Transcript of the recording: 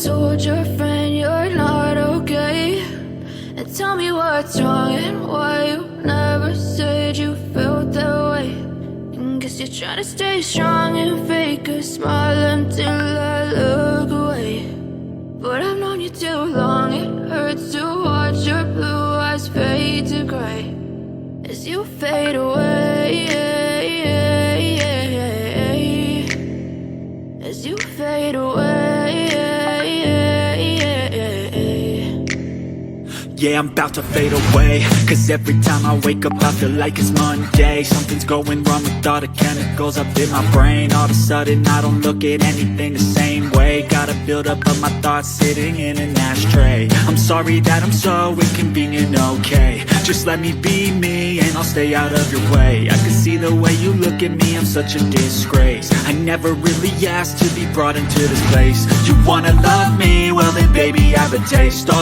told your friend you're not okay, and tell me what's wrong and why you never said you felt that way. And guess you're trying to stay strong and fake a smile until I look away. But I've known you too long, it hurts to watch your blue eyes fade to gray as you fade away, as you fade away. Yeah, I'm about to fade away, cause every time I wake up I feel like it's Monday. Something's going wrong with all the chemicals up in my brain. All of a sudden I don't look at anything the same way. Got a buildup of my thoughts sitting in an ashtray. I'm sorry that I'm so inconvenient, okay. Just let me be me and I'll stay out of your way. I can see the way you look at me, I'm such a disgrace. I never really asked to be brought into this place. You wanna love me? Well then baby I have a taste.